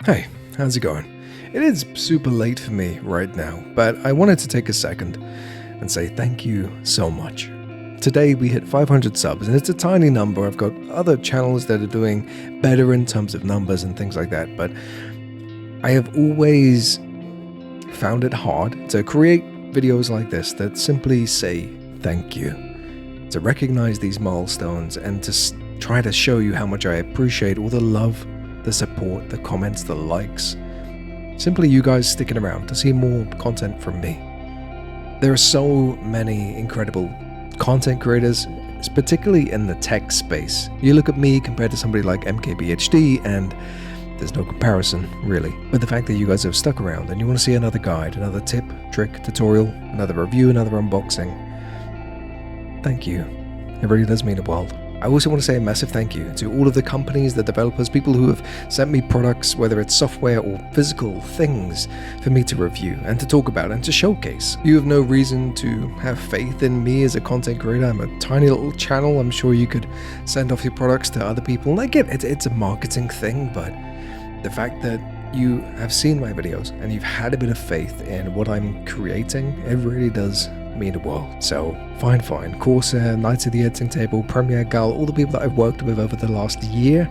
Hey, how's it going? It is super late for me right now, but I wanted to take a second and say thank you so much. Today we hit 500 subs, and it's a tiny number. I've got other channels that are doing better in terms of numbers and things like that, but I have always found it hard to create videos like this that simply say thank you, to recognize these milestones and to try to show you how much I appreciate all the love, the support, the comments, the likes. Simply you guys sticking around to see more content from me. There are so many incredible content creators, particularly in the tech space. You look at me compared to somebody like MKBHD and there's no comparison, really. But the fact that you guys have stuck around and you want to see another guide, another tip, trick, tutorial, another review, another unboxing, thank you. It really does mean the world. I also want to say a massive thank you to all of the companies, the developers, people who have sent me products, whether it's software or physical things, for me to review and to talk about and to showcase. You have no reason to have faith in me as a content creator. I'm a tiny little channel. I'm sure you could send off your products to other people. And I get it, it's a marketing thing, but the fact that you have seen my videos and you've had a bit of faith in what I'm creating, it really does mean the world. So fine, Corsair, Knights of the Editing Table, Premiere Gal, all the people that I've worked with over the last year,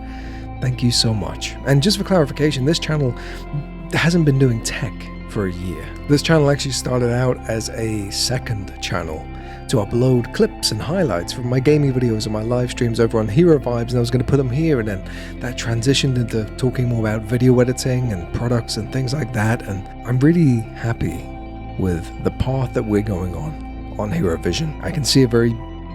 thank you so much. And just for clarification, this channel hasn't been doing tech for a year. This channel actually started out as a second channel to upload clips and highlights from my gaming videos and my live streams over on HeroVibes, and I was going to put them here, and then that transitioned into talking more about video editing and products and things like that. And I'm really happy with the path that we're going on HeroVision. I can see a very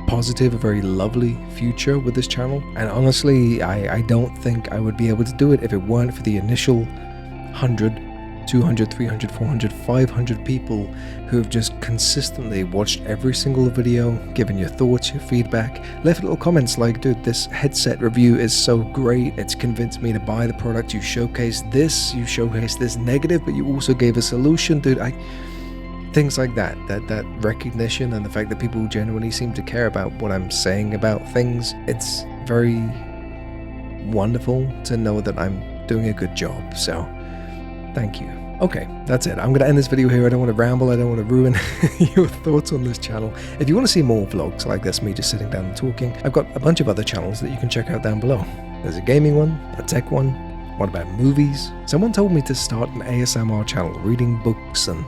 positive, a very lovely future with this channel, and honestly I don't think I would be able to do it if it weren't for the initial 100, 200, 300, 400, 500 people who have just consistently watched every single video, given your thoughts, your feedback, left little comments like, dude, this headset review is so great, it's convinced me to buy the product, you showcased this negative, but you also gave a solution, dude. Things like that recognition and the fact that people genuinely seem to care about what I'm saying about things, it's very wonderful to know that I'm doing a good job, so thank you. Okay, that's it. I'm going to end this video here. I don't want to ramble, I don't want to ruin your thoughts on this channel. If you want to see more vlogs like this, me just sitting down and talking, I've got a bunch of other channels that you can check out down below. There's a gaming one, a tech one about movies. Someone told me to start an ASMR channel, reading books and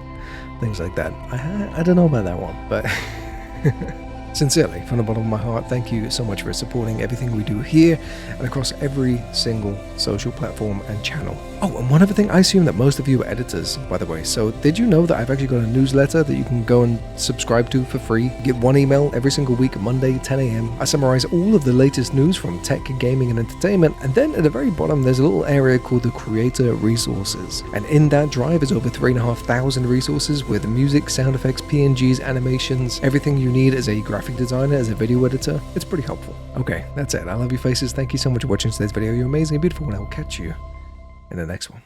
things like that. I don't know about that one, but sincerely, from the bottom of my heart, thank you so much for supporting everything we do here and across every single social platform and channel. Oh, and one other thing, I assume that most of you are editors, by the way, so did you know that I've actually got a newsletter that you can go and subscribe to for free? You get one email every single week, Monday, 10 a.m. I summarize all of the latest news from tech, gaming, and entertainment, and then at the very bottom, there's a little area called the Creator Resources, and in that drive is over 3,500 resources with music, sound effects, PNGs, animations, everything you need as a graphic designer, as a video editor. It's pretty helpful. Okay, that's it. I love you faces. Thank you so much for watching today's video. You're amazing and beautiful, and I will catch you in the next one.